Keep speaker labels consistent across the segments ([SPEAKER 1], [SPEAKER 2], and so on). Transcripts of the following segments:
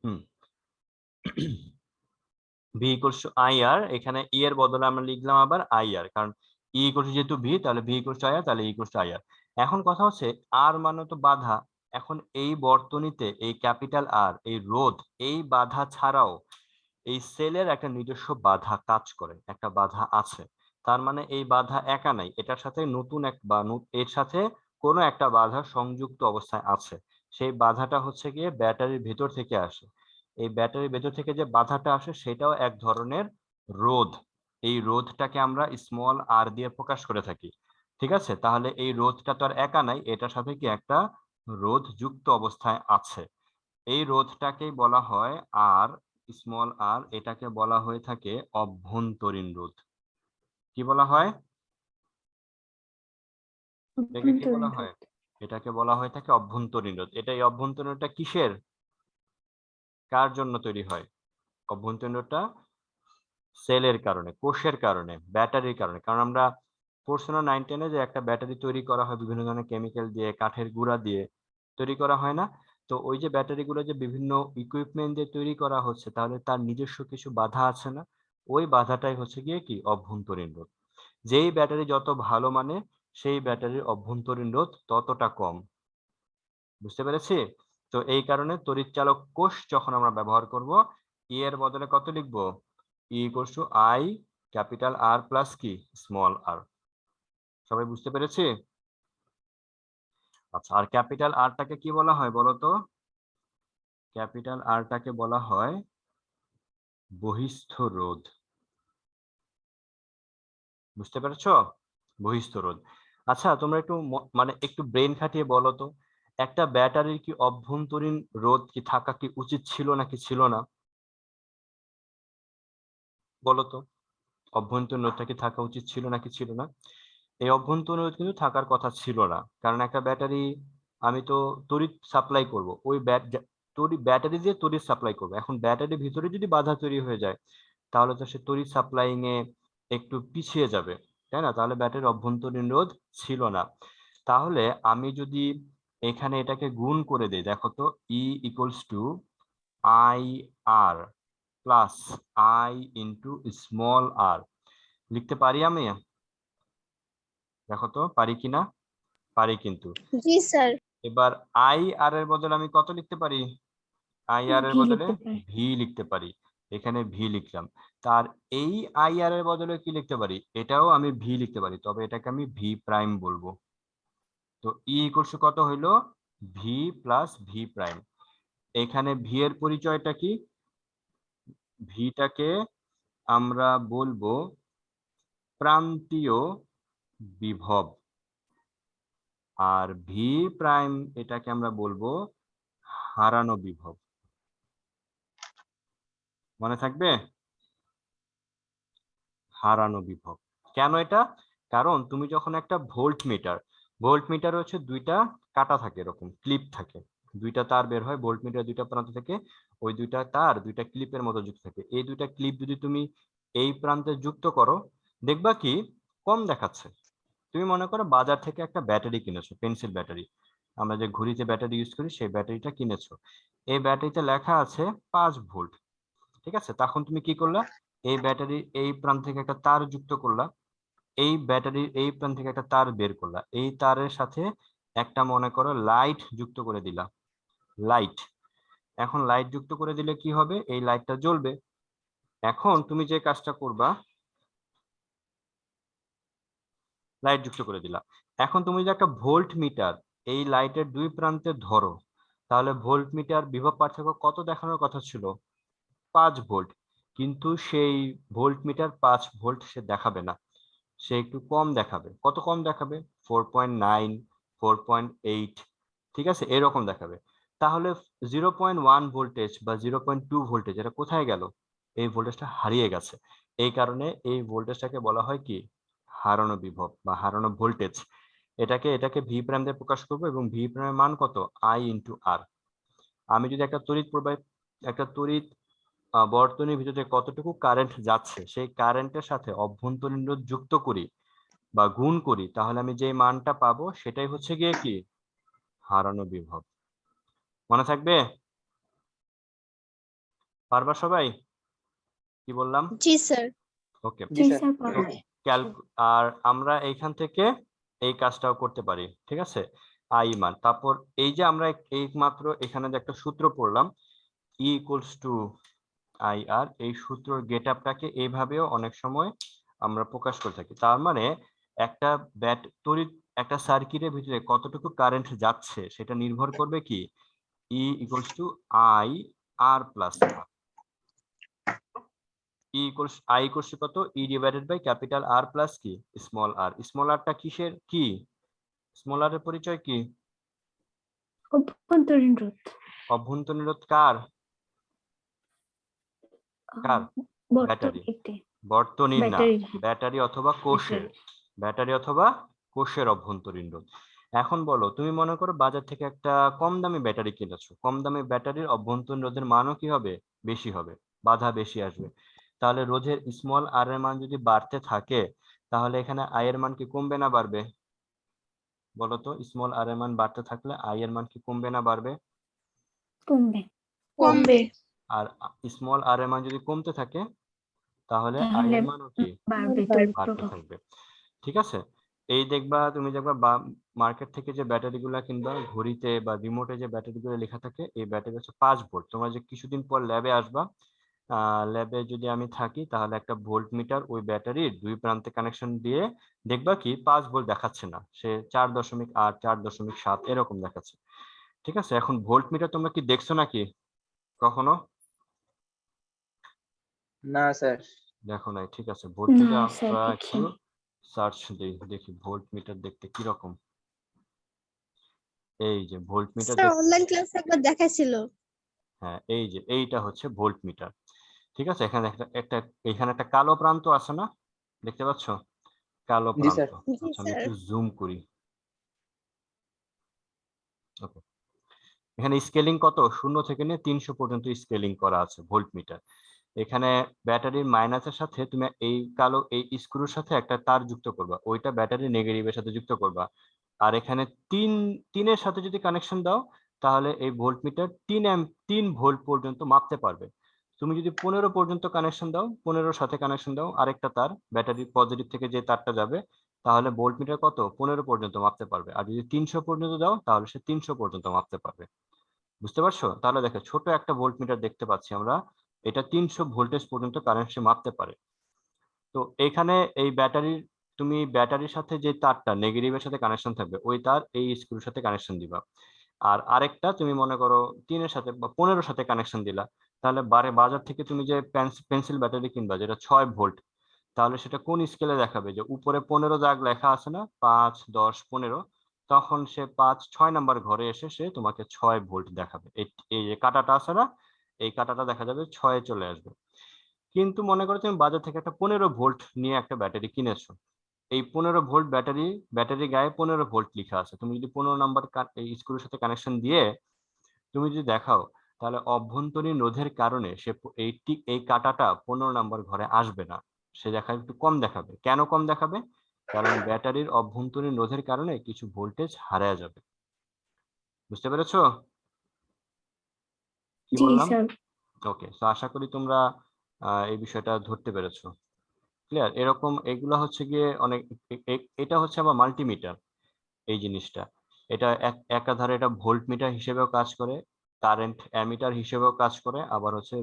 [SPEAKER 1] Hmm V equals to I R, এখানে E এর বদলে আমরা লিখলাম আবার আই আর, কারণ ই ইকুয়ালস যেহেতু ভি, তাহলে ভি ইকুয়ালস টু আই আর, তাহলে ই ইকুয়ালস টু আই আর। এখন কথা হচ্ছে আর মানে তো বাধা। এখন এই বর্তনীতে এই ক্যাপিটাল আর, এই রোধ, এই বাধা ছাড়াও এই সেলের একটা নিজস্ব বাধা কাজ করে, একটা বাধা আছে। তার মানে এই বাধা একা নাই, এটার সাথে নতুন এক বা এর সাথে কোনো একটা বাধা সংযুক্ত অবস্থায় আছে। সেই বাধাটা হচ্ছে গিয়ে ব্যাটারির ভেতর থেকে আসে। এই ব্যাটারির ভেতর থেকে যে বাধাটা আসে সেটাও এক ধরনের রোধ। এই রোধটাকে আমরা স্মল আর দিয়ে প্রকাশ করে থাকি। ঠিক আছে, তাহলে এই রোধটা তো আর একা নাই, এটার সাথে কি একটা রোধ যুক্ত অবস্থায় আছে। এই রোধটাকেই বলা হয় আর, স্মল আর, এটাকে বলা হয়ে থাকে অভ্যন্তরীণ রোধ। কি বলা হয়? এটাকে কি বলা
[SPEAKER 2] অভ্যন্তরীণ
[SPEAKER 1] হয়?
[SPEAKER 2] রোধ।
[SPEAKER 1] এটাকে বলা হয়ে থাকে অভ্যন্তরীণ রোধ। এটা, এই অভ্যন্তরীণ রোধটা কিসের, কার জন্য তৈরি হয়? অভ্যন্তরীণ রোধটা সেলের কারণে, কোষের কারণে, ব্যাটারির কারণে। কারণ আমরা পড়ছি না 9-10-এ যে একটা ব্যাটারি তৈরি করা হয় বিভিন্ন ধরনের কেমিক্যাল দিয়ে, কাঠের গুঁড়া দিয়ে তৈরি করা হয় না? তো ওই যে ব্যাটারিগুলো যে বিভিন্ন ইকুইপমেন্ট দিয়ে তৈরি করা হচ্ছে, তাহলে তার নিজস্ব কিছু বাধা আছে না? ওই বাধাটাই হচ্ছে গিয়ে কি অভ্যন্তরীণ রোধ। যেই ব্যাটারি যত ভালো মানে, সেই ব্যাটারির অভ্যন্তরীণ রোধ ততটা কম। বুঝতে পেরেছি? তো এই কারণে তড়িৎচালক কোষ যখন আমরা ব্যবহার করব, ই এর বদলে কত লিখবো? E equals to I capital R plus কি স্মল আর। সবাই বুঝতে পেরেছি? আচ্ছা, আর ক্যাপিটাল আরটাকে কি বলা হয় বলো তো? ক্যাপিটাল আরটাকে বলা হয় বহিস্থ রোধ। বুঝতে পেরেছো? বহিস্থ রোধ। আচ্ছা, তোমরা একটু মানে একটু ব্রেন খাটিয়ে বলো তো, একটা ব্যাটারির কি অভ্যন্তরীণ রোধ কি থাকা কি উচিত ছিল নাকি ছিল না? বলো তো, অভ্যন্তরীণ রোধটা কি থাকা উচিত ছিল নাকি ছিল না? এই অভ্যন্তরীণ রোধ কিন্তু থাকার কথা ছিল না, কারণ একটা ব্যাটারি, আমি তো তড়িৎ সাপ্লাই করব, ওই ব্যাটারি দিয়ে তড়িৎ সাপ্লাই করবো। এখন ব্যাটারির ভিতরে যদি বাধা তৈরি হয়ে যায়, তাহলে তো সে তড়িৎ সাপ্লাইং এ একটু পিছিয়ে যাবে, তাই না? তাহলে ব্যাটারির অভ্যন্তরীণ রোধ ছিল না। তাহলে আমি যদি এখানে এটাকে গুণ করে দিই, দেখো তো, E equals to I R plus I into small r, লিখতে পারি আমি? দেখো তো পারি কিনা। পারি কিন্তু।
[SPEAKER 2] জি স্যার।
[SPEAKER 1] এবার আই আর এর বদলে আমি কত লিখতে পারি? আই আর এর
[SPEAKER 2] ভি
[SPEAKER 1] বদলে
[SPEAKER 2] লিখতে পারি।
[SPEAKER 1] ভি লিখতে পারি। এখানে ভি লিখলাম। তার এই আই আর এর বদলে কি লিখতে পারি? এটাও আমি ভি লিখতে পারি, তবে এটাকে আমি ভি প্রাইম বলবো। তো ই ইকুয়ালস টু কত হইলো? V plus V prime. এখানে ভি এর পরিচয়টা কি? ভিটাকে আমরা বলবো প্রান্তীয় বিভব, আর ভি প্রাইম এটাকে আমরা বলবো হারানো বিভব। মনে থাকবে? হারানো বিভব। কেন এটা? কারণ তুমি যখন একটা ভোল্ট মিটার হচ্ছে দুইটা কাটা থাকে, এরকম ক্লিপ থাকে, দুইটা তার বের হয় ভোল্ট মিটার দুইটা প্রান্ত থেকে। ওই দুইটা তার দুইটা ক্লিপের মতো যুক্ত থাকে। এই দুইটা ক্লিপ যদি তুমি এই প্রান্তে যুক্ত করো, দেখবা কি কম দেখাচ্ছে। তুমি মনে করো বাজার থেকে একটা ব্যাটারি কিনেছো, পেন্সিল ব্যাটারি, আমরা যে ঘড়িতে ব্যাটারি ইউজ করি সেই ব্যাটারিটা কিনেছো। এই ব্যাটারিতে লেখা আছে 5 ভোল্ট। ঠিক আছে, তখন তুমি কি করলা? এই ব্যাটারির এই প্রান্ত থেকে একটা তার যুক্ত করলা, এই ব্যাটারির এই প্রান্ত থেকে একটা তার বের করলা, এই তারের সাথে একটা মনে করো লাইট যুক্ত করে দিলা। লাইট, এখন লাইট যুক্ত করে দিলে কি হবে? এই লাইটটা জ্বলবে। এখন তুমি যে কাজটা করবা, লাইট যুক্ত করে দিলা। এখন তুমি যদি একটা ভোল্ট মিটার এই লাইটের দুই প্রান্তে ধরো, তাহলে ভোল্ট মিটার বিভব পার্থক্য কত দেখানোর কথা ছিল? 5 ভোল্ট। কিন্তু সেই ভোল্ট মিটার 5 ভোল্ট সে দেখাবে না, সে একটু কম দেখাবে। কত কম দেখাবে? 4.9, 4.8, ঠিক আছে, এরকম দেখাবে। তাহলে 0.1 ভোল্টেজ বা 0.2 ভোল্টেজ এটা কোথায় গেল? এই ভোল্টেজটা হারিয়ে গেছে। এই কারণে এই ভোল্টেজটাকে বলা হয় কি হারানো বিভব বা হারানো ভোল্টেজ। এটাকে ভি প্রাইম দিয়ে প্রকাশ করবো, এবং ভি প্রাইমের মান কত? আই ইন্টু আর। আমি যদি একটা তড়িৎ প্রবাহ, একটা তড়িৎ বর্তনীর ভিতরে কতটুকু কারেন্ট যাচ্ছে সেই কারেন্টের সাথে অভ্যন্তরীণ রোধ যুক্ত করি বা গুণ করি, তাহলে আমি যে মানটা পাবো সেটাই হচ্ছে গিয়ে কি হারানো বিভব। মনে থাকবে? পারবা সবাই? কি বললাম?
[SPEAKER 2] জি স্যার।
[SPEAKER 1] ওকে।
[SPEAKER 3] জি স্যার
[SPEAKER 1] আর আমরা এইখান থেকে এই কাজটাও করতে পারি, ঠিক আছে? আই মান, তারপর এই যে আমরা এই মাত্র এখানে যে একটা সূত্র পড়লাম ই ইকুয়ালস টু আই আর, এই সূত্রের গেট আপটাকে এইভাবেও অনেক সময় আমরা প্রকাশ করে থাকি। তার মানে একটা তড়িৎ একটা সার্কিটের ভিতরে কতটুকু কারেন্ট যাচ্ছে সেটা নির্ভর করবে কি E equals to I R plus r. I equals to কত? E divided by capital R plus কি স্মল আর। স্মল আরটা কিসের কি? স্মল আর এর পরিচয় কি?
[SPEAKER 3] অভ্যন্তরীণ রোধ।
[SPEAKER 1] অভ্যন্তরীণ রোধ কার? কার? ব্যাটারি। বর্তনীর না, ব্যাটারি অথবা কোষের। ব্যাটারি অথবা কোষের অভ্যন্তরীণ রোধ। এখন বলো, তুমি মনে করো বাজার থেকে একটা কম দামি ব্যাটারি কিনেছো, কম দামি ব্যাটারির অভ্যন্তরীণ রোধের মানও কি হবে? বেশি হবে, বাধা বেশি আসবে। তাহলে রোধের স্মল আর এর মান যদি বাড়তে থাকে তাহলে এখানে আই এর মান কি কমবে না বাড়বে? বলো তো, স্মল আর এর মান বাড়তে থাকলে আই এর মান কি কমবে না বাড়বে?
[SPEAKER 3] কমবে।
[SPEAKER 2] কমবে।
[SPEAKER 1] আর স্মল আর এর মান যদি কমতে থাকে তাহলে আই এর মানও কি
[SPEAKER 3] বাড়বে,
[SPEAKER 1] বাড়তে থাকবে, ঠিক আছে? এই তুমি দেখবা মার্কেট থেকে যে ব্যাটারি গুলা কিনবা, ঘড়িতে বা রিমোটে যে ব্যাটারি গুলো লেখা থাকে, এই ব্যাটারি হচ্ছে 5 ভোল্ট। তোমরা যে কিছুদিন পর ল্যাবে আসবা, ল্যাবে যদি আমি থাকি তাহলে একটা ভোল্ট মিটার ওই ব্যাটারির দুই প্রান্তে কানেকশন দিয়ে দেখবা কি 5 ভোল্ট দেখাচ্ছে না, সে 4.8 4.7 এরকম দেখাচ্ছে, ঠিক আছে? এখন ভোল্ট মিটার তোমরা কি দেখছো নাকি কখনো?
[SPEAKER 4] না স্যার।
[SPEAKER 1] দেখো নাই, ঠিক আছে। ভোল্ট মিটার
[SPEAKER 3] না স্যার,
[SPEAKER 1] আমরা একটু
[SPEAKER 3] দেখিনি।
[SPEAKER 1] সার্চ দিই, দেখি ভোল্ট মিটার দেখতে কি রকম। এই যে ভোল্ট মিটার
[SPEAKER 2] স্যার অনলাইন ক্লাসে একবার দেখাইছিল।
[SPEAKER 1] হ্যাঁ, এই যে এইটা হচ্ছে ভোল্ট মিটার, ঠিক আছে? এখানে এখানে একটা কালো প্রান্ত আছে না, দেখতে পাচ্ছ? কালো
[SPEAKER 4] জি
[SPEAKER 1] প্রান্ত।
[SPEAKER 4] স্যার।
[SPEAKER 1] আচ্ছা, আমি একটু জুম করি। ওকে, এখানে স্কেলিং কত? 0 থেকে নিয়ে 300 পর্যন্ত স্কেলিং করা আছে ভোল্ট মিটার। এখানে ব্যাটারির মাইনাসের সাথে তুমি এই কালো এই স্ক্রুর সাথে একটা তার যুক্ত করবা, ওইটা ব্যাটারি নেগেটিভের সাথে যুক্ত করবা। আর এখানে তিনের সাথে যদি কানেকশন দাও তাহলে এই ভোল্ট মিটার 3 ভোল্ট পর্যন্ত মাপতে পারবে। তুমি যদি 15 পর্যন্ত কানেকশন দাও, 15 সাথে কানেকশন দাও আরেকটা তার, ব্যাটারির পজিটিভ থেকে যে তারটা যাবে, তাহলে ভোল্ট মিটার কত 15 পর্যন্ত মাপতে পারবে। আর যদি 300 পর্যন্ত দাও তাহলে সে 300 পর্যন্ত মাপতে পারবে। বুঝতে পারছো? তাহলে দেখো, ছোট একটা ভোল্ট মিটার দেখতে পাচ্ছি আমরা, এটা 300 ভোল্টেজ পর্যন্ত কারেন্ট সে মাপতে পারে। তো এখানে এই তুমি ব্যাটারির সাথে যে তারটা নেগেটিভের সাথে কানেকশন থাকবে, ওই তার এই স্ক্রুর সাথে কানেকশন দিবা। আর আরেকটা তুমি মনে করো 3 এর সাথে বা 15 সাথে কানেকশন দিলা। তাহলে বাজার থেকে তুমি যে পেন্সিল ব্যাটারি কিনবা যেটা 6 ভোল্ট, তাহলে সেটা কোন স্কেলে দেখাবে? যে উপরে 15 দাগ লেখা আছে না, 5 10 15, তখন সে 6 নাম্বার ঘরে এসে সে তোমাকে 6 ভোল্ট দেখাবে। এই যে কাঁটাটা আছে না, এই কাঁটাটা দেখা যাবে 6 চলে আসবে। কিন্তু মনে করো তুমি বাজার থেকে একটা 15 ভোল্ট নিয়ে একটা ব্যাটারি কিনেছো, এই 15 ভোল্ট ব্যাটারি গায়ে 15 ভোল্ট লেখা আছে। তুমি যদি 15 নাম্বার এই স্ক্রুর সাথে কানেকশন দিয়ে তুমি যদি দেখাও, তাহলে অভ্যন্তরীণ রোধের কারণে সে এই কাঁটাটা 15 নাম্বার ঘরে আসবে না, সে দেখাবে একটু কম দেখাবে। কেন কম দেখাবে? কারণ ব্যাটারির অভ্যন্তরীণ রোধের কারণে কিছু ভোল্টেজ হারিয়ে যাবে। বুঝতে পেরেছো কি
[SPEAKER 3] জি
[SPEAKER 1] বললাম?
[SPEAKER 3] স্যার।
[SPEAKER 1] ওকে, তো আশা করি তোমরা এই বিষয়টা ধরতে পেরেছো। ক্লিয়ার? এরকম এগুলা হচ্ছে গিয়ে অনেক এটা হচ্ছে আবার মাল্টিমিটার। এই জিনিসটা, এটা একাধারে এটা ভোল্ট মিটার হিসেবেও কাজ করে, কারেন্ট অ্যামিটার হিসেবেও কাজ করে, আবার হচ্ছে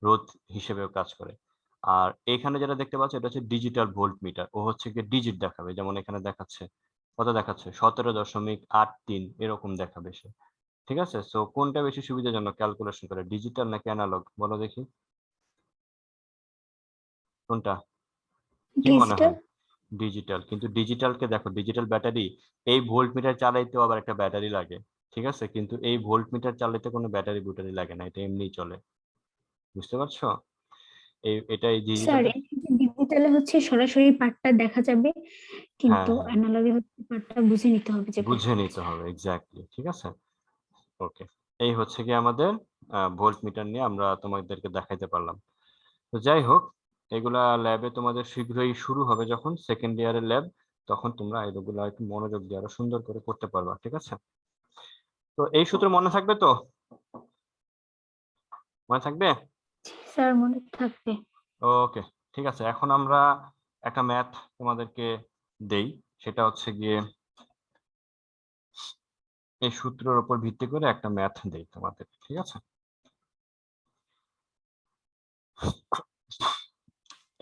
[SPEAKER 1] রোধ হিসেবেও কাজ করে। আর এখানে যেটা দেখতে পাচ্ছ এটা হচ্ছে ডিজিটাল ভোল্ট মিটার, ও হচ্ছে গিয়ে ডিজিট দেখাবে। যেমন এখানে দেখাচ্ছে কত দেখাচ্ছে 17.83 এরকম দেখাবে সে, ঠিক আছে? সো কোনটা বেশি সুবিধাজনক ক্যালকুলেশন করে, ডিজিটাল নাকি অ্যানালগ? বলো দেখি কোনটা, কি মনে
[SPEAKER 3] ডিজিটাল।
[SPEAKER 1] হয়? ডিজিটাল। কিন্তু ডিজিটালকে দেখো, ডিজিটাল ব্যাটারি, এই ভোল্ট মিটার চালাইতেও আবার একটা ব্যাটারি লাগে, ঠিক আছে? কিন্তু এই ভোল্ট মিটার চালাইতে কোনো ব্যাটারি বুটারি লাগে না, এটা এমনিই চলে। বুঝতে পারছো? এটাই
[SPEAKER 3] স্যার,
[SPEAKER 1] ডিজিটালটা।
[SPEAKER 3] ডিজিটালে হচ্ছে সরাসরি পার্টটা দেখা যাবে,
[SPEAKER 1] হ্যাঁ
[SPEAKER 3] কিন্তু
[SPEAKER 1] হ্যাঁ,
[SPEAKER 3] অ্যানালগে হচ্ছে পার্টটা বুঝে নিতে হবে যে
[SPEAKER 1] বুঝে
[SPEAKER 3] কোথায়
[SPEAKER 1] নিতে
[SPEAKER 3] আছে।
[SPEAKER 1] হবে, এক্স্যাক্টলি, ঠিক আছে। ওকে, এই হচ্ছে কি আমাদের ভোল্ট মিটার নিয়ে আমরা তোমাদেরকে দেখাইতে পারলাম। তো যাই হোক, এগুলা ল্যাবে তোমাদের শীঘ্রই শুরু হবে, যখন সেকেন্ড ইয়ারের ল্যাব, তখন তোমরা এগুলো একটু মনোযোগ দিয়ে আরো সুন্দর করে করতে পারবা, ঠিক আছে? তো এই সূত্র মনে থাকবে তো? মনে থাকবে?
[SPEAKER 3] স্যার মনে থাকবে।
[SPEAKER 1] ওকে, ঠিক আছে। এখন আমরা একটা ম্যাথ তোমাদেরকে দেই, সেটা হচ্ছে গিয়ে এই সূত্রের উপর ভিত্তি করে একটা ম্যাথ দেই তোমাদের, ঠিক আছে?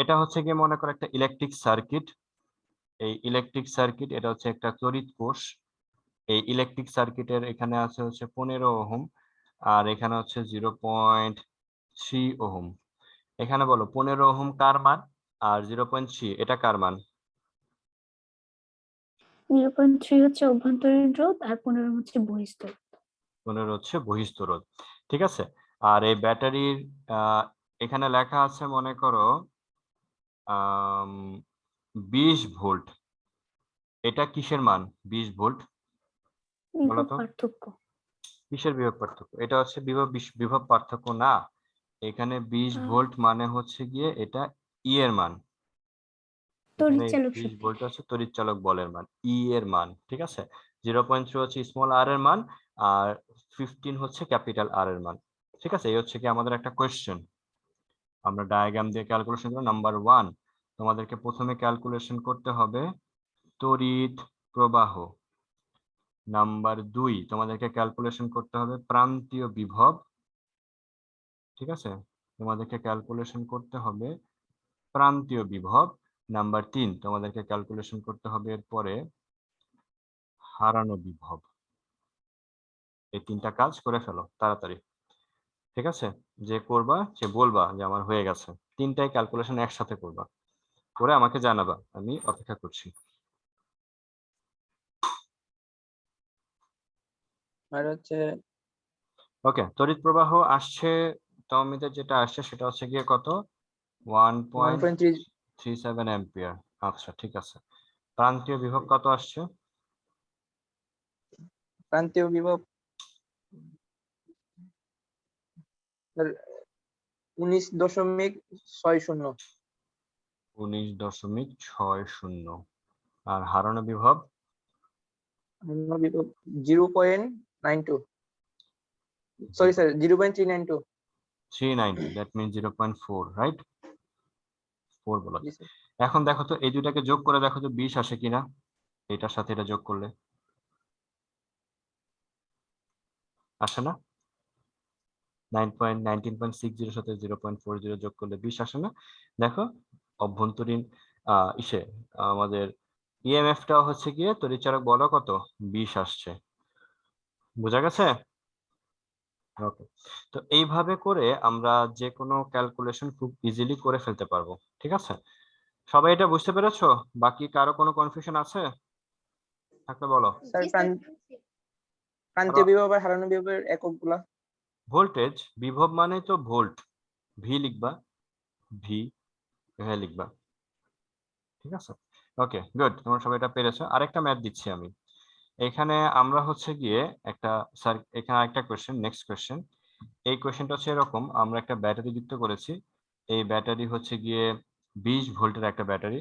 [SPEAKER 1] এটা হচ্ছে গিয়ে মনে করো একটা ইলেকট্রিক সার্কিট। এই ইলেকট্রিক সার্কিট এটা হচ্ছে একটা তড়িৎ কোষ। এই ইলেকট্রিক সার্কিটের এখানে আছে হচ্ছে 15 ওহম, আর এখানে হচ্ছে 0.3 ওহম। এখানে বলো 15 ওহম কার মান আর 0.3 এটা কার মান?
[SPEAKER 3] 0.3 হচ্ছে অভ্যন্তরীণ রোধ আর 15 হচ্ছে বহিঃস্থ রোধ।
[SPEAKER 1] 15 হচ্ছে বহিঃস্থ রোধ, ঠিক আছে। আর এই ব্যাটারির এখানে লেখা আছে মনে করো 20 ভোল্ট। এটা কিসের মান 20 ভোল্ট? বলো
[SPEAKER 3] বিভব
[SPEAKER 1] তো
[SPEAKER 3] পার্থক্য।
[SPEAKER 1] কিসের বিভব পার্থক্য? এটা হচ্ছে বিভব পার্থক্য না। এখানে 20
[SPEAKER 3] আহ,
[SPEAKER 1] ভোল্ট মানে হচ্ছে গিয়ে এটা ই এর মান। এখানে
[SPEAKER 3] তড়িৎ চালক
[SPEAKER 1] 20
[SPEAKER 3] শক্তি।
[SPEAKER 1] ভোল্ট হচ্ছে তড়িৎ চালক বলের মান, ই এর মান, ঠিক আছে। 0.3 হচ্ছে স্মল আর এর মান, আর 15 হচ্ছে ক্যাপিটাল আর এর মান, ঠিক আছে। এই হচ্ছে কি আমাদের একটা কোয়েশ্চেন। আমরা ডায়াগ্রাম দিয়ে ক্যালকুলেশন করব। নাম্বার 1, তোমাদেরকে প্রথমে ক্যালকুলেশন করতে হবে তড়িৎ প্রবাহ। নাম্বার 2, তোমাদেরকে ক্যালকুলেশন করতে হবে প্রান্তীয় বিভব, ঠিক আছে। তোমাদেরকে ক্যালকুলেশন করতে হবে প্রান্তীয় বিভব। নাম্বার 3, তোমাদেরকে ক্যালকুলেশন করতে হবে এরপরে হারানো বিভব। এই 3টা কাজ করে ফেলো তাড়াতাড়ি, ঠিক আছে। যে করবা সে বলবা যে আমার হয়ে গেছে। 3টাই ক্যালকুলেশন একসাথে করবা, করে আমাকে জানাবা, আমি অপেক্ষা করছি।
[SPEAKER 4] আর হচ্ছে
[SPEAKER 1] ওকে, তড়িৎ প্রবাহ আসছে, তমিদের যেটা আসছে সেটা হচ্ছে গিয়ে কত?
[SPEAKER 4] 1.3
[SPEAKER 1] 1.37 অ্যাম্পিয়ার। আচ্ছা, ঠিক আছে। প্রান্তীয় বিভব কত আসছে?
[SPEAKER 4] প্রান্তীয় বিভব 19.60।
[SPEAKER 1] 19.60। আর হারানো বিভব?
[SPEAKER 4] বিভব 0.92, sorry sir 0.392।
[SPEAKER 1] 390, that means 0.4, right? 4 বলা
[SPEAKER 4] জি
[SPEAKER 1] যায়।
[SPEAKER 4] স্যার।
[SPEAKER 1] এখন দেখো তো এই দুটাকে যোগ করে দেখো তো 20 আসে কিনা, এটার সাথে এটা যোগ করলে আসে না? 19.60 সাথে 0.40 যোগ করলে 20 আসে না? দেখো অভ্যন্তরীণ ইসে আমাদের ইএমএফটাও হচ্ছে গিয়ে তড়িৎচালক বল কত 20 আসছে। বোঝা গেছে? ওকে, তো এইভাবে করে আমরা যে কোনো ক্যালকুলেশন খুব ইজিলি করে ফেলতে পারবো, ঠিক আছে। সবাই এটা বুঝতে পেরেছো? বাকি কারো কোনো কনফিউশন আছে থাকলে বলো।
[SPEAKER 4] স্যার
[SPEAKER 2] জি স্যার।
[SPEAKER 4] প্রান্তীয় বিভব আর হারানো বিভবের এককগুলা।
[SPEAKER 1] ভোল্টেজ বিভব মানে তো ভোল্ট, ভি লিখবা, ভি এভাবে লিখবা, ঠিক আছে। ওকে, গুড, তোমরা সবাই এটা পেরেছো। আরেকটা ম্যাথ দিচ্ছি আমি। এখানে আমরা হচ্ছে গিয়ে একটা স্যার, এখানে আরেকটা কোশ্চেন, নেক্সট কোশ্চেন। এই কোশ্চেনটা হচ্ছে এরকম, আমরা একটা ব্যাটারি যুক্ত করেছি। এই ব্যাটারি হচ্ছে গিয়ে 20 ভোল্টের একটা ব্যাটারি।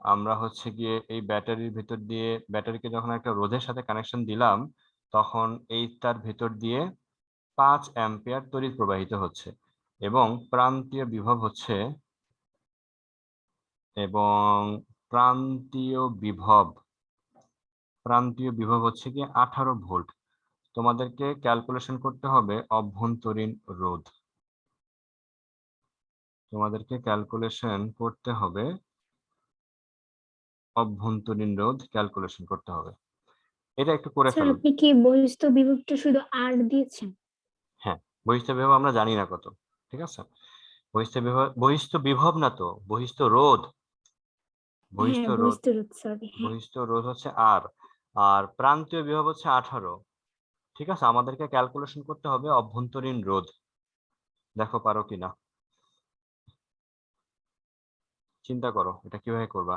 [SPEAKER 1] আমরা হচ্ছে গিয়ে এই ব্যাটারির ভেতর দিয়ে, ব্যাটারিকে যখন একটা রোধের সাথে কানেকশন দিলাম, তখন এই তার ভেতর দিয়ে 5 অ্যাম্পিয়ার তড়িৎ প্রবাহিত হচ্ছে, এবং প্রান্তীয় বিভব হচ্ছে, এবং প্রান্তীয় বিভব হচ্ছে গিয়ে 18 ভোল্ট। তোমাদেরকে ক্যালকুলেশন করতে হবে অভ্যন্তরীণ রোধ। তোমাদেরকে ক্যালকুলেশন করতে হবে অভ্যন্তরীণ রোধ, ক্যালকুলেশন করতে হবে। এটা একটু করে
[SPEAKER 3] স্যার
[SPEAKER 1] ফেলো।
[SPEAKER 3] আপনি কি বহিঃস্থ বিভবটা শুধু আর দিয়েছেন?
[SPEAKER 1] হ্যাঁ, বহিঃস্থ বিভব আমরা জানি না কত, ঠিক আছে। বহিঃস্থ বিভব না তো, বহিঃস্থ রোধ। বহিঃস্থ
[SPEAKER 3] হ্যাঁ
[SPEAKER 1] রোধ,
[SPEAKER 3] বহিঃস্থ রোধ, সরি, হ্যাঁ।
[SPEAKER 1] বহিঃস্থ রোধ হচ্ছে আর, আর প্রান্তীয় বিভব হচ্ছে 18, ঠিক আছে। আমাদেরকে ক্যালকুলেশন করতে হবে অভ্যন্তরীণ রোধ। দেখো পারো কিনা, চিন্তা করো এটা কিভাবে করবা।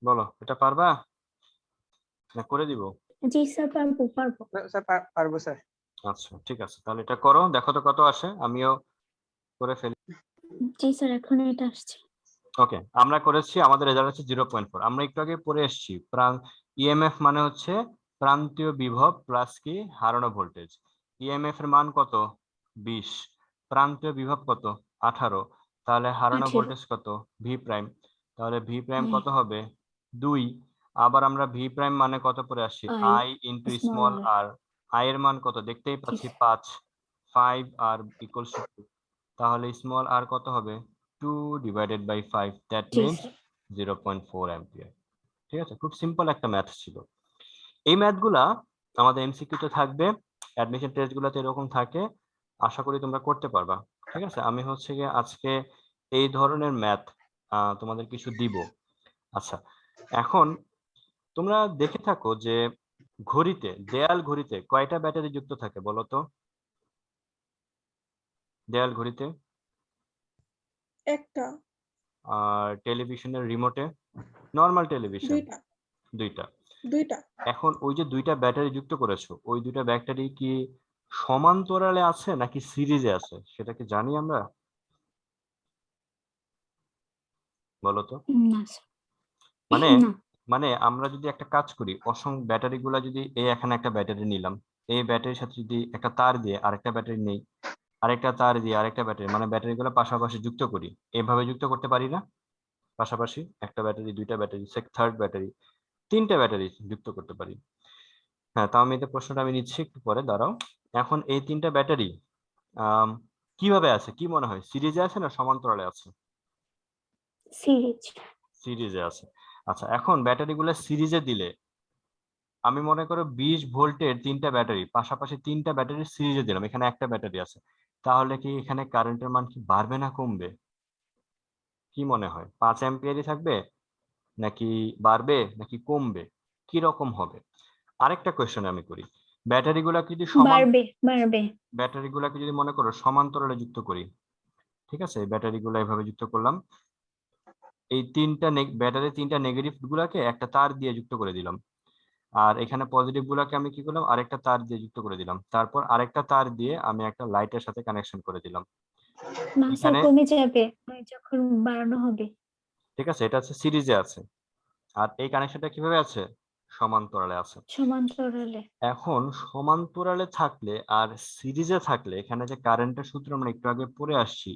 [SPEAKER 1] বলো, এটা পারবা না করে দিব?
[SPEAKER 3] জি স্যার, পারবো।
[SPEAKER 4] না, স্যার পারবো স্যার।
[SPEAKER 1] আচ্ছা ঠিক আছে, তাহলে এটা করো, দেখো তো কত আসে, আমিও করে ফেলি।
[SPEAKER 3] জি স্যার, এখন এটা আসছে।
[SPEAKER 1] ওকে, আমরা করেছি, আমাদের রেজাল্ট হচ্ছে 0.4। আমরা একটু আগে পড়ে এসেছি ইএমএফ মানে হচ্ছে প্রান্তীয় বিভব প্লাস কি হারানো ভোল্টেজ। ইএমএফ এর মান কত? 20। প্রান্তীয় বিভব কত? 18। তাহলে হারানো
[SPEAKER 3] 18
[SPEAKER 1] ভোল্টেজ কত? V prime. তাহলে ভি প্রাইম
[SPEAKER 3] হ্যাঁ,
[SPEAKER 1] কত হবে? 2। আবার আমরা ভি প্রাইম মানে কত পড়ে আসছি?
[SPEAKER 3] I
[SPEAKER 1] I into
[SPEAKER 3] small
[SPEAKER 1] small R. I এর মান কত দেখতেই
[SPEAKER 3] জি
[SPEAKER 1] পাচ্ছি,
[SPEAKER 3] স্যার।
[SPEAKER 1] 5। 5 R equals to 2। তাহলে স্মল আর কত হবে? 2 ডিভাইডেড বাই 5, দ্যাট
[SPEAKER 3] জি
[SPEAKER 1] মিনস
[SPEAKER 3] স্যার।
[SPEAKER 1] 0.4 অ্যাম্পিয়ার। ঠিক আছে, খুব সিম্পল একটা ম্যাথ ছিল। এই ম্যাথগুলা আমাদের এমসিকিউ তে থাকবে, অ্যাডমিশন টেস্ট গুলাতে এরকম থাকে। আশা করি তোমরা করতে পারবা। ঠিক আছে, আমি হচ্ছে গিয়ে আজকে এই ধরনের ম্যাথ তোমাদের কিছু দিব। আচ্ছা, এখন তোমরা দেখে থাকো যে দেয়াল ঘড়িতে কয়টা ব্যাটারি যুক্ত থাকে বলো তো? দেয়াল ঘড়িতে।
[SPEAKER 2] একটা,
[SPEAKER 1] আর টেলিভিশনের রিমোটে, নরমাল টেলিভিশন,
[SPEAKER 2] দুইটা,
[SPEAKER 1] দুইটা।
[SPEAKER 2] দুইটা।
[SPEAKER 1] এখন ওই যে দুইটা ব্যাটারি যুক্ত করেছো, ওই দুইটা ব্যাটারি কি সমান্তরালে আছে নাকি সিরিজে আছে সেটা কি জানি আমরা? বলো তো।
[SPEAKER 3] না স্যার,
[SPEAKER 1] মানে
[SPEAKER 3] না
[SPEAKER 1] মানে আমরা যদি একটা কাজ করি, ব্যাটারি গুলা যদি এখানে একটা ব্যাটারি নিলাম, এই ব্যাটারির সাথে যদি একটা তার দিয়ে আরেকটা ব্যাটারি নেই, আরেকটা তার দিয়ে আরেকটা ব্যাটারি, মানে ব্যাটারি গুলো পাশাপাশি যুক্ত করি, এভাবে যুক্ত করতে পারি না? পাশাপাশি একটা ব্যাটারি, দুইটা ব্যাটারি, থার্ড ব্যাটারি, তিনটা ব্যাটারি যুক্ত করতে পারি। হ্যাঁ, তাও আমি প্রশ্নটা আমি নিচ্ছি, একটু পরে দাঁড়াও। এখন এই তিনটা ব্যাটারি আম, কিভাবে আছে, কি মনে হয়, সিরিজে আছে না সমান্তরালে আছে?
[SPEAKER 3] সিরিজ।
[SPEAKER 1] সিরিজে আছে। আচ্ছা, এখন ব্যাটারি গুলো সিরিজে দিলে, আমি মনে করো 20 ভোল্টের তিনটা ব্যাটারি, পাশাপাশি তিনটা ব্যাটারি সিরিজে দিলাম, এখানে একটা ব্যাটারি আছে, তাহলে কি এখানে কারেন্টের মান কি বাড়বে না কমবে? কি মনে হয়, 5 অ্যাম্পিয়ারই থাকবে নাকি বাড়বে নাকি কমবে, কি রকম হবে? আরেকটা কোয়েশ্চেন আমি করি, ব্যাটারি গুলা যদি
[SPEAKER 3] বাড়বে।
[SPEAKER 1] ব্যাটারিগুলোকে যদি মনে করো সমান্তরালে যুক্ত করি, ঠিক আছে, এই ব্যাটারিগুলো এভাবে যুক্ত করলাম, এই ব্যাটারি তিনটা নেগেটিভ গুলাকে একটা তার দিয়ে যুক্ত করে দিলাম, আর এখানে পজিটিভ গুলাকে আমি কি করলাম, আরেকটা তার দিয়ে যুক্ত করে দিলাম, তারপর আরেকটা তার দিয়ে আমি একটা লাইটের সাথে কানেকশন করে দিলাম।
[SPEAKER 3] না স্যার,
[SPEAKER 1] এখানে
[SPEAKER 3] কমে যাবে যখন বাড়ানো হবে।
[SPEAKER 1] ঠিক আছে, এটা হচ্ছে সিরিজে আছে, আর এই কানেকশনটা কিভাবে আছে? সমান্তরালে আছে।
[SPEAKER 3] সমান্তরালে।
[SPEAKER 1] এখন সমান্তরালে থাকলে আর সিরিজে থাকলে এখানে যে কারেন্টের সূত্র আমরা একটু আগে পড়ে আসছি,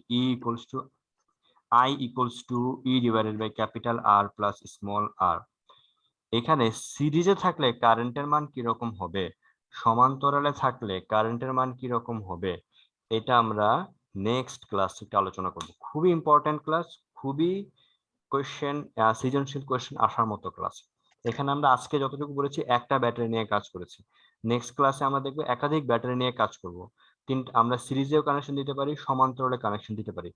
[SPEAKER 1] I equals to E divided by capital R plus small r। এখানে সিরিজে থাকলে কারেন্টের মান কিরকম হবে, সমান্তরালে থাকলে কারেন্টের মান কিরকম হবে, এটা আমরা নেক্সট ক্লাসে আলোচনা করব। খুবই ইম্পর্টেন্ট ক্লাস, খুবই কোয়েশ্চেন, সৃজনশীল কোয়েশ্চেন আসার মতো ক্লাস। এখানে আমরা আজকে যতটুকু বলেছি একটা ব্যাটারি নিয়ে কাজ করেছি, নেক্সট ক্লাসে আমরা দেখবো একাধিক ব্যাটারি নিয়ে কাজ করব। আমরা সিরিজেও কানেকশন দিতে পারি, সমান্তরালে কানেকশন দিতে পারি,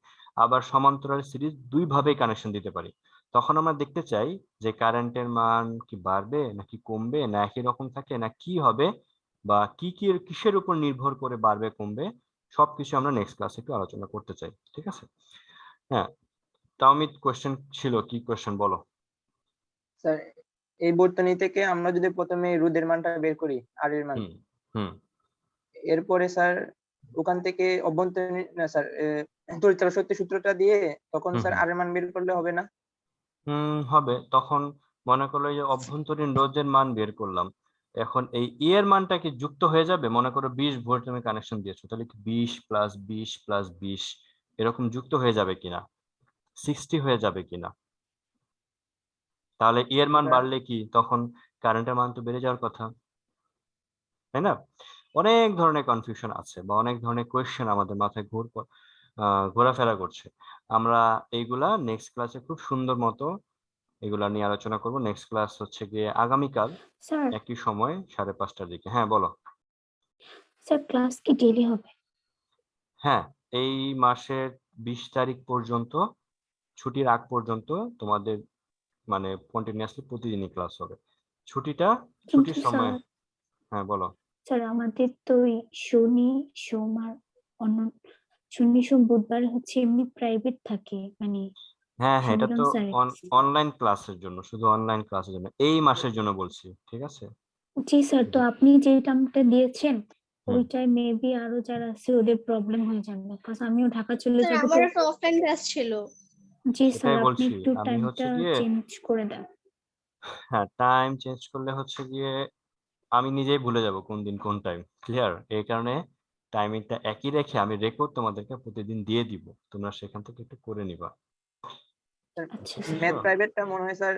[SPEAKER 1] আবার সমান্তরাল সিরিজ দুই ভাবে কানেকশন দিতে পারি। তখন আমরা দেখতে চাই যে কারেন্টের মান কি বাড়বে নাকি কমবে, না একই রকম থাকে, না কি হবে, বা কি কি কিসের উপর নির্ভর করে বাড়বে কমবে, সবকিছু আমরা নেক্সট ক্লাসে একটু আলোচনা করতে চাই। ঠিক আছে? হ্যাঁ, তাওমিদ কোশ্চেন ছিল, কি কোশ্চেন বলো?
[SPEAKER 4] স্যার, এই বর্তনী থেকে আমরা যদি প্রথমে রোধের মানটা বের করি, আর এর মান,
[SPEAKER 1] হুম হুম
[SPEAKER 4] এরপরে স্যার ওখান থেকে অভ্যন্তরীণ, না স্যার, তড়িৎচালক শক্তি সূত্রটা দিয়ে তখন
[SPEAKER 1] হুম
[SPEAKER 4] স্যার
[SPEAKER 1] হুম
[SPEAKER 4] আর এর মান বের করলে হবে না?
[SPEAKER 1] হবে তখন। মনে করলো এই যে অভ্যন্তরীণ রোধের মান বের করলাম, এখন এই ই এর মানটা কি যুক্ত হয়ে যাবে? মনে করো 20 ভোল্ট তুমি কানেকশন দিয়েছো, তাহলে কি 20 প্লাস 20 প্লাস 20 এরকম যুক্ত হয়ে যাবে কিনা, 60 হয়ে যাবে কিনা? তাহলে ই এর মান
[SPEAKER 4] এটা
[SPEAKER 1] বাড়লে কি তখন কারেন্টের মান তো বেড়ে যাওয়ার কথা, তাই না? অনেক ধরনের কনফিউশন আছে, বা অনেক ধরনের কোয়েশ্চেন আমাদের মাথায় ঘোরাফেরা করছে। আমরা এইগুলা নেক্সট ক্লাসে খুব সুন্দর মতো এগুলা নিয়ে আলোচনা করব। নেক্সট ক্লাস হচ্ছে গিয়ে আগামীকাল
[SPEAKER 3] স্যার,
[SPEAKER 1] একই সময় 5:30টার দিকে। হ্যাঁ বলো।
[SPEAKER 3] ক্লাস কি ডেইলি হবে?
[SPEAKER 1] হ্যাঁ, এই মাসের 20 তারিখ পর্যন্ত, ছুটির আগ পর্যন্ত তোমাদের মানে কন্টিনিউয়াসলি প্রতিদিনই ক্লাস হবে।
[SPEAKER 3] কিন্তু
[SPEAKER 1] ছুটির সময়।
[SPEAKER 3] স্যার,
[SPEAKER 1] হ্যাঁ বলো।
[SPEAKER 3] আমাদের তো ওই শনি, সোম আর অন্য শনি, সোম, বুধবার হচ্ছে এমনি প্রাইভেট থাকে, মানে
[SPEAKER 1] হ্যাঁ হ্যাঁ, এটা তো
[SPEAKER 3] সমীরণ স্যার।
[SPEAKER 1] অনলাইন ক্লাসের জন্য, শুধু অনলাইন ক্লাসের জন্য, এই মাসের জন্য বলছি, ঠিক আছে?
[SPEAKER 3] জি স্যার, তো আপনি যে টার্মটা দিয়েছেন
[SPEAKER 1] হুম।
[SPEAKER 3] ওইটাই মেবি আরো যারা আছে ওদের প্রবলেম হয়ে যাবে, বিকজ আমিও ঢাকা চলে
[SPEAKER 2] স্যার
[SPEAKER 3] যাবো।
[SPEAKER 2] আমার
[SPEAKER 3] তো
[SPEAKER 2] একটা অফলাইন ক্লাস ছিল।
[SPEAKER 3] জি স্যার,
[SPEAKER 1] সেটাই
[SPEAKER 3] আপনি
[SPEAKER 1] বলছি,
[SPEAKER 3] একটু
[SPEAKER 1] আমি হচ্ছে
[SPEAKER 3] টাইমটা
[SPEAKER 1] গিয়ে,
[SPEAKER 3] চেঞ্জ করে দেন।
[SPEAKER 1] হ্যাঁ টাইম চেঞ্জ করলে হচ্ছে গিয়ে আমি নিজেই ভুলে যাব কোন দিন কোন টাইম, ক্লিয়ার? এই কারণে টাইমিংটা একই রেখে আমি রেকর্ড তোমাদেরকে প্রতিদিন দিয়ে দিব, তোমরা সেখান থেকে একটু করে নিবা।
[SPEAKER 3] আচ্ছা স্যার।
[SPEAKER 4] ম্যাথ প্রাইভেটটা মনে হয় স্যার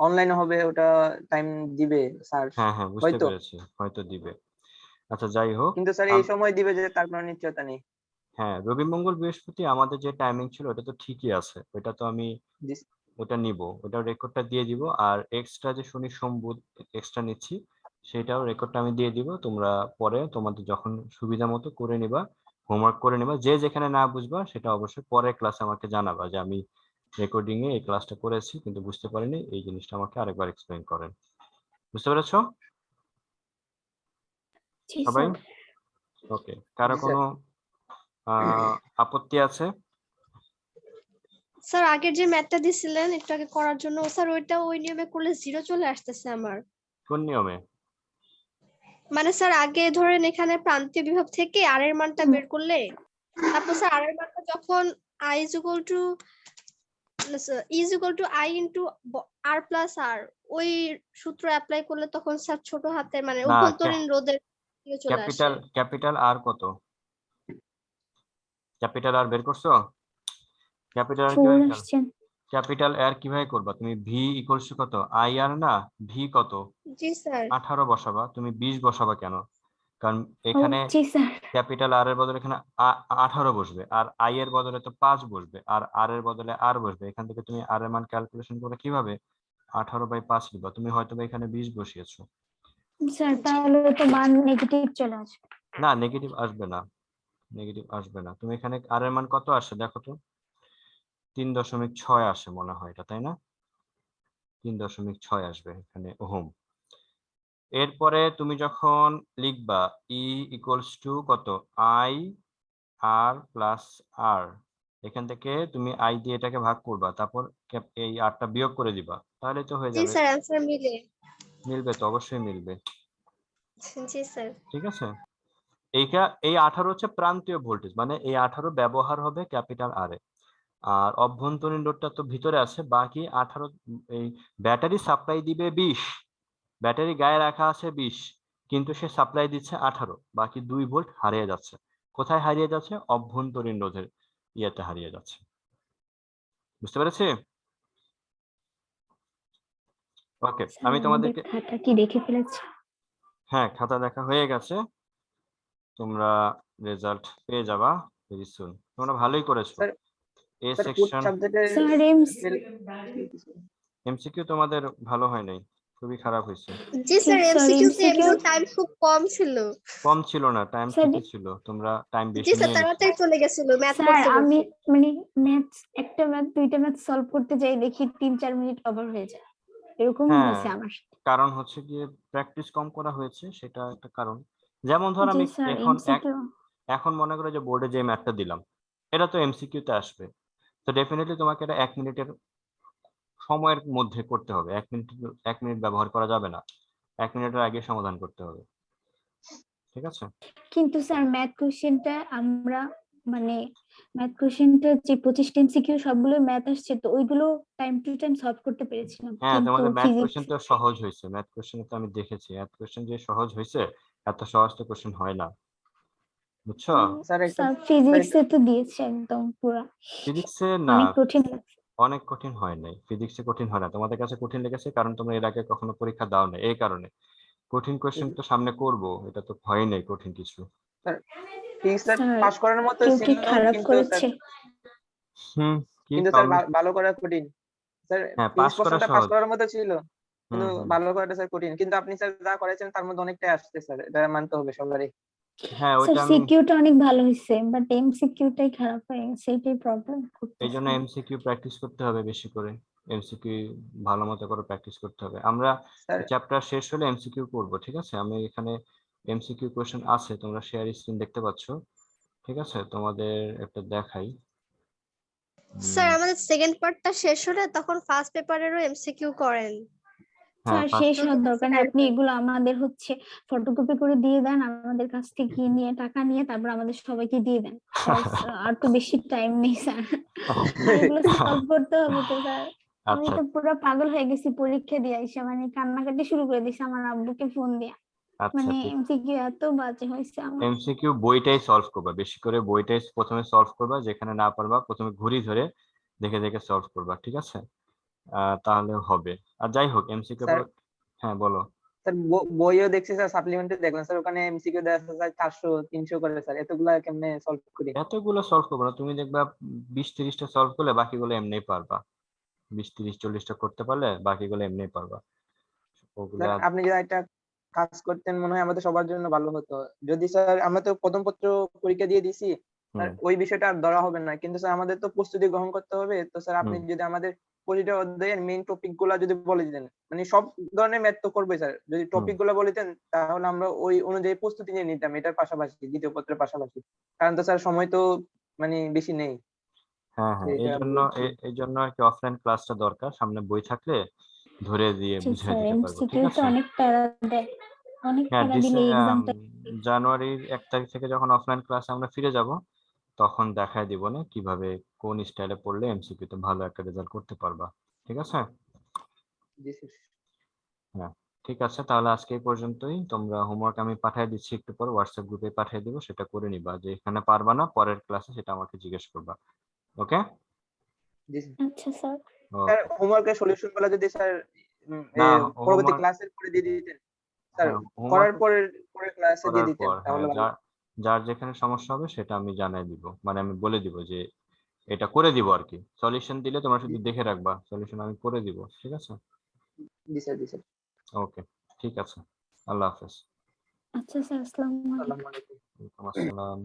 [SPEAKER 4] অনলাইনে হবে, ওটা টাইম দিবে স্যার,
[SPEAKER 1] হ্যাঁ হ্যাঁ, বুঝতে
[SPEAKER 4] হয়তো।
[SPEAKER 1] পেরেছি, হয়তো দিবে। আচ্ছা যাই হোক,
[SPEAKER 4] কিন্তু স্যার এই সময় দিবে যে তার কোনো নিশ্চয়তা নেই।
[SPEAKER 1] হ্যাঁ রবি মঙ্গল বৃহস্পতি আমাদের যে টাইমিং ছিল ওটা তো ঠিকই আছে, ওটা তো আমি
[SPEAKER 4] জি
[SPEAKER 1] ওটা নিব, ওটা রেকর্ডটা দিয়ে দিব। আর এক্সট্রা যে শনি সোম বুধ এক্সট্রা নিচ্ছি, সেটাও রেকর্ডটা আমি দিয়ে দিব, তোমরা পরে তোমাদের যখন সুবিধা মতো করে নিবা, হোমওয়ার্ক করে নিবা। যে যেখানে না বুঝবা সেটা অবশ্যই পরের ক্লাসে আমাকে জানাবা যে আমি রেকর্ডিং এ এই ক্লাসটা করেছি কিন্তু বুঝতে পারিনি, এই জিনিসটা আমাকে আরেকবার এক্সপ্লেইন করেন। বুঝতে পেরেছো
[SPEAKER 3] জি
[SPEAKER 1] সবাই?
[SPEAKER 3] স্যার।
[SPEAKER 1] ওকে, কারো
[SPEAKER 4] জি স্যার।
[SPEAKER 1] কোনো আপত্তি আছে?
[SPEAKER 2] স্যার আগের যে ম্যাথটা দিছিলেন একটু আগে করার জন্য, স্যার ওইটা ওই নিয়মে করলে 0 চলে আসতেছে আমার।
[SPEAKER 1] কোন নিয়মে?
[SPEAKER 2] মানে স্যার আগে ধরেন এখানে প্রান্তীয় বিভব থেকে আর এর মানটা বের করলে, তারপর স্যার আর এর মানটা যখন i is equal to i into r plus r, ওই সূত্র অ্যাপ্লাই করলে তখন স্যার ছোট হাতের মানে
[SPEAKER 1] না,
[SPEAKER 2] অভ্যন্তরীণ রোধের দিকে চলে আসে।
[SPEAKER 1] ক্যাপিটাল আর কত? ক্যাপিটাল আর বের করছো? ক্যাপিটাল আর
[SPEAKER 3] 4
[SPEAKER 1] কিভাবে
[SPEAKER 3] আসছেন।
[SPEAKER 1] ক্যাপিটাল আর কিভাবে করবা তুমি? ভি ইকুয়ালস টু কত, আই আর না? ভি কত?
[SPEAKER 2] জি স্যার।
[SPEAKER 1] 18 বসাবা, তুমি 20 বসাবা কেন? কারণ
[SPEAKER 3] ও
[SPEAKER 1] এখানে
[SPEAKER 3] জি স্যার।
[SPEAKER 1] ক্যাপিটাল আর এর বদলে এখানে 18 বসবে, আর আই এর বদলে তো 5 বসবে, আর আর এর বদলে আর বসবে। এখান থেকে তুমি আর এর মান ক্যালকুলেশন করে কিভাবে 18/5 নিবা? তুমি হয়তো বা এখানে 20 বসিয়েছো।
[SPEAKER 3] স্যার তাহলে তো মান নেগেটিভ চলে আসবে।
[SPEAKER 1] না, নেগেটিভ আসবে না, নেগেটিভ আসবে না। তুমি এখানে আর এর মান কত আসে দেখো তো, 3.6 আসে মনে হয় এটা, তাই না? 3.6 আসবে এখানে ওহম। এরপরে তুমি যখন লিখবা ই ইকুয়ালস টু কত, আই আর প্লাস আর, এখান থেকে তুমি আই দিয়ে এটাকে ভাগ করবা, তারপর এই আরটা বিয়োগ করে দিবা, তাহলে তো হয়ে
[SPEAKER 2] জি
[SPEAKER 1] যাবে।
[SPEAKER 2] স্যার অ্যান্সার মিলে।
[SPEAKER 1] মিলবে তো, অবশ্যই মিলবে।
[SPEAKER 2] জি স্যার।
[SPEAKER 1] ঠিক আছে, এই 18 হচ্ছে প্রান্তীয় ভোল্টেজ, মানে এই 18 ব্যবহার হবে ক্যাপিটাল আর এ। আর অভ্যন্তরীণ লোডটা তো ভিতরে আছে, বাকি 18 এই ব্যাটারি সাপ্লাই দিবে 20, ব্যাটারি গায়ে রাখা আছে 20, কিন্তু সে সাপ্লাই দিচ্ছে 18, বাকি 2 ভোল্ট হারিয়ে যাচ্ছে। কোথায় হারিয়ে যাচ্ছে? অভ্যন্তরীণ রোধের ইয়েতে হারিয়ে যাচ্ছে। বুঝতে পেরেছি? ওকে,
[SPEAKER 3] স্যার
[SPEAKER 1] আমি
[SPEAKER 3] আমাদের
[SPEAKER 1] তোমাদেরকে,
[SPEAKER 3] খাতা কি দেখে ফেলেছে?
[SPEAKER 1] হ্যাঁ খাতা দেখা হয়ে গেছে, তোমরা রেজাল্ট পেয়ে যাবা ভেরি সুন। তোমরা ভালোই করেছো।
[SPEAKER 4] স্যার
[SPEAKER 1] এ
[SPEAKER 4] স্যার কোড
[SPEAKER 1] সেকশন
[SPEAKER 4] সাবজেক্টের
[SPEAKER 3] স্যার
[SPEAKER 1] এমসিকিউ তোমাদের ভালো হয় নাই, খুবই খারাপ হয়েছে।
[SPEAKER 2] জি
[SPEAKER 3] জি
[SPEAKER 2] স্যার
[SPEAKER 3] স্যার
[SPEAKER 2] এমসিকিউ তে
[SPEAKER 3] এমসিকিউ।
[SPEAKER 2] এমনিও টাইম খুব কম ছিল।
[SPEAKER 1] কম ছিল না, টাইম
[SPEAKER 3] স্যার
[SPEAKER 1] ঠিকই ছিল, তোমরা টাইম
[SPEAKER 2] জি
[SPEAKER 1] বেশি
[SPEAKER 2] স্যার
[SPEAKER 1] নিয়ে নিছো।
[SPEAKER 2] তাড়াতাড়ি চলে গেছিল ম্যাথ
[SPEAKER 3] স্যার
[SPEAKER 2] করতে
[SPEAKER 3] আমি
[SPEAKER 2] করতে।
[SPEAKER 3] মানে একটা ম্যাথ দুইটা ম্যাথ সলভ করতে যাই দেখি 3-4 মিনিট কভার হয়ে যায়, এরকমই
[SPEAKER 1] হ্যাঁ,
[SPEAKER 3] হয়েছে আমার সাথে।
[SPEAKER 1] কারণ হচ্ছে গিয়ে প্র্যাকটিস কম করা হয়েছে, সেটা একটা কারণ। যেমন ধর
[SPEAKER 3] জি
[SPEAKER 1] আমি
[SPEAKER 3] স্যার
[SPEAKER 1] এখন
[SPEAKER 3] এমসিকিউ।
[SPEAKER 1] এখন মনে করো যে বোর্ডে যে ম্যাথটা দিলাম, এটা তো এমসিকিউ তে আসবে, তো ডেফিনেটলি তোমাকে এটা 1 মিনিটের সময়ের মধ্যে করতে হবে। 1 মিনিট ব্যবহার করা যাবে না, 1 মিনিটের আগে সমাধান করতে হবে। ঠিক আছে?
[SPEAKER 3] কিন্তু স্যার ম্যাথ কোশ্চেনটা আমরা মানে ম্যাথ কোশ্চেনটা যে 25টা এমসিকিউ সবগুলো ম্যাথ আসছে, তো ওইগুলো টাইম টু টাইম সলভ করতে পেরেছিলাম,
[SPEAKER 1] হ্যাঁ,
[SPEAKER 3] কিন্তু
[SPEAKER 1] তোমাদের ম্যাথ
[SPEAKER 3] ফিজিক্স।
[SPEAKER 1] কোশ্চেন তো সহজ হয়েছে, ম্যাথ কোশ্চেন তো আমি দেখেছি, ম্যাথ কোশ্চেন যে সহজ হয়েছে, এত সহজ তো কোশ্চেন হয় না, বুঝছো?
[SPEAKER 4] স্যার একটা
[SPEAKER 3] স্যার
[SPEAKER 4] স্যার
[SPEAKER 3] ফিজিক্সে তো দিয়েছে একদম পুরা
[SPEAKER 1] ফিজিক্সে না,
[SPEAKER 3] অনেক কঠিন লাগছে।
[SPEAKER 1] অনেক কঠিন হয় নাই, ফিজিক্সে কঠিন হয় না। তোমাদের কাছে কঠিন লেগেছে কারণ তোমরা এর আগে কখনো পরীক্ষা দাও না, এই কারণে। কঠিন কোশ্চেন তো সামনে করব, এটা তো ভয় নেই কঠিন কিছু।
[SPEAKER 4] Sir physics sir
[SPEAKER 3] sir
[SPEAKER 4] pass করার মতো
[SPEAKER 3] কেউ কি
[SPEAKER 4] ছিল,
[SPEAKER 3] খারাপ
[SPEAKER 4] কিন্তু স্যার
[SPEAKER 3] করেছে?
[SPEAKER 1] হুম, কি
[SPEAKER 4] কিন্তু স্যার
[SPEAKER 1] প্রবলেম?
[SPEAKER 4] ভালো করা কঠিন। স্যার
[SPEAKER 1] হ্যাঁ, পাস
[SPEAKER 4] ফিজিক্স
[SPEAKER 1] করা
[SPEAKER 4] পোর্শনটা পাস
[SPEAKER 1] সহজ।
[SPEAKER 4] করার মতো ছিল,
[SPEAKER 1] হুম
[SPEAKER 4] কিন্তু
[SPEAKER 1] হুম।
[SPEAKER 4] ভালো করাটা স্যার কঠিন। কিন্তু আপনি স্যার যা করেছেন তার মধ্যে অনেকটাই আসছে স্যার, এটা মানতে হবে সবারই।
[SPEAKER 1] হ্যাঁ,
[SPEAKER 3] স্যার
[SPEAKER 1] ওইটা আমি
[SPEAKER 3] সিকিউটা অনেক ভালো হয়েছে, বাট এমসিকিউটাই খারাপ হয়ে গেছে, এটাই প্রবলেম
[SPEAKER 1] এই
[SPEAKER 3] করতেছে
[SPEAKER 1] জন্য
[SPEAKER 3] আমার।
[SPEAKER 1] এমসিকিউ প্র্যাকটিস করতে হবে বেশি করে, এমসিকিউ ভালো মতো করে প্র্যাকটিস করতে হবে। আমরা
[SPEAKER 4] স্যার
[SPEAKER 1] চ্যাপ্টার শেষ হলে এমসিকিউ করব, ঠিক আছে? আমি এখানে এমসিকিউ কোশ্চেন আছে, তোমরা শেয়ার স্ক্রিন দেখতে পাচ্ছ, ঠিক আছে? তোমাদের একটা দেখাই,
[SPEAKER 2] স্যার আমাদের সেকেন্ড পার্টটা শেষ হলে তখন ফার্স্ট পেপারেরও এমসিকিউ করেন।
[SPEAKER 1] হ্যাঁ
[SPEAKER 3] স্যার শেষ হওয়ার দরকার নেই, আপনি এগুলো আমাদের হচ্ছে ফটোকপি করে দিয়ে দেন আমাদের কাছ থেকে নিয়ে, টাকা নিয়ে তারপর আমাদের সবাইকে দিয়ে দেন। আর তো বেশি টাইম নেই স্যার, আর এগুলো সলভ করতে হবে তো স্যার। আমি
[SPEAKER 1] আচ্ছা
[SPEAKER 3] তো পুরো পাগল হয়ে গেছি পরীক্ষা দিয়ে এসে, মানে কান্নাকাটি শুরু করে দিয়েছি আমার আব্বুকে ফোন দিয়ে,
[SPEAKER 1] আচ্ছা
[SPEAKER 3] মানে
[SPEAKER 1] ঠিক
[SPEAKER 3] এমসিকিউ এত বাজে হয়েছে আমার।
[SPEAKER 1] এমসিকিউ বইটাই সলভ করবা, বেশি করে বইটাই প্রথমে সলভ করবা, যেখানে না পারবা প্রথমে ঘুরি ধরে দেখে দেখে সলভ করবা, ঠিক আছে? তাহলে হবে। আর যাই হোক এমসিকিউ
[SPEAKER 4] স্যার
[SPEAKER 1] হ্যাঁ বলো।
[SPEAKER 4] স্যার বইও দেখছি স্যার, সাপ্লিমেন্টে দেখলাম স্যার, ওখানে এমসিকিউ দেওয়া আছে স্যার 400-300 করে স্যার, এতগুলা কেমনে সলভ করি?
[SPEAKER 1] এতগুলো সলভ করবো না, তুমি দেখবা 20-30টা সলভ করলে বাকিগুলো এমনিই পারবা। 20-30-40টা করতে পারলে বাকিগুলো এমনিই পারবা ওগুলা।
[SPEAKER 4] স্যার আপনি যদি একটা কাজ করতেন মনে হয় আমাদের সবার জন্য ভালো হতো। যদি স্যার আমরা তো প্রথম পত্র পরীক্ষা দিয়ে দিছি স্যার,
[SPEAKER 1] হুম
[SPEAKER 4] ওই বিষয়টা আর ধরা হবে না, কিন্তু স্যার আমাদের তো প্রস্তুতি গ্রহণ করতে হবে। তো স্যার আপনি
[SPEAKER 1] হুম
[SPEAKER 4] যদি আমাদের প্রতিটা অধ্যায়ের মেইন টপিক গুলা যদি বলে দিতেন, মানে সব ধরনের ম্যাথ তো করবে স্যার, যদি
[SPEAKER 1] হুম
[SPEAKER 4] টপিক গুলা বলে দিতেন তাহলে আমরা ওই অনুযায়ী প্রস্তুতি নিয়ে নিতাম এটার পাশাপাশি, দ্বিতীয় পত্রের পাশাপাশি। কারণ তো স্যার সময় তো মানে বেশি নেই,
[SPEAKER 1] হ্যাঁ হ্যাঁ, এই
[SPEAKER 4] যেটা
[SPEAKER 1] জন্য
[SPEAKER 4] বলছি।
[SPEAKER 1] এই জন্য আর কি অফলাইন ক্লাসটা দরকার, সামনে বই থাকলে ধরে দিয়ে
[SPEAKER 3] জি
[SPEAKER 1] বুঝিয়ে
[SPEAKER 3] স্যার,
[SPEAKER 1] দিতে পারবো, ঠিক
[SPEAKER 3] এমসিকিউ তো
[SPEAKER 1] আছে?
[SPEAKER 3] অনেক প্যারা দেয়, অনেক
[SPEAKER 1] হ্যাঁ
[SPEAKER 3] প্যারা দিলে এক্সামটা।
[SPEAKER 1] জানুয়ারির 1 তারিখ থেকে যখন অফলাইন ক্লাসে আমরা ফিরে যাব তখন দেখায় দিব না কিভাবে কোন স্টাইলে পড়লে এমসিকিউ তে ভালো একটা রেজাল্ট করতে পারবা, ঠিক আছে?
[SPEAKER 4] জি স্যার।
[SPEAKER 1] হ্যাঁ ঠিক আছে, তাহলে আজকে এই পর্যন্তই। তোমরা হোমওয়ার্ক আমি পাঠিয়ে দিচ্ছি, একটু পর হোয়াটসঅ্যাপ গ্রুপে পাঠিয়ে দিব, সেটা করে নিবা। যে এখানে পারবা না পরের ক্লাসে সেটা আমাকে জিজ্ঞেস করবা। Okay
[SPEAKER 4] ji sir.
[SPEAKER 3] আচ্ছা স্যার।
[SPEAKER 4] Sir
[SPEAKER 1] okay.
[SPEAKER 4] হোমওয়ার্কের সলিউশন গুলো যদি স্যার
[SPEAKER 1] না
[SPEAKER 4] পরবর্তী
[SPEAKER 1] হোমওয়ার্ক,
[SPEAKER 4] ক্লাসের পরে দিয়ে দিতেন স্যার,
[SPEAKER 1] হ্যাঁ
[SPEAKER 4] করার
[SPEAKER 1] হোমওয়ার্ক
[SPEAKER 4] পরের ক্লাসে দিয়ে
[SPEAKER 1] করার
[SPEAKER 4] দিতেন
[SPEAKER 1] পর, হ্যাঁ
[SPEAKER 4] তাহলে ভালো।
[SPEAKER 1] যার যার যেখানে সমস্যা হবে সেটা আমি জানাই দিব, মানে আমি বলে দিব যে এটা করে দিব আর কি। সলিউশন দিলে তোমরা
[SPEAKER 4] জি
[SPEAKER 1] শুধু দেখে রাখবা, সলিউশন আমি করে দিব, ঠিক আছে?
[SPEAKER 4] জি স্যার, জি স্যার।
[SPEAKER 1] ওকে ঠিক আছে, আল্লাহ হাফেজ।
[SPEAKER 3] আচ্ছা স্যার, আসসালামু আলাইকুম।
[SPEAKER 4] আসসালামু আলাইকুম।
[SPEAKER 1] ওয়ালাইকুম আসসালাম।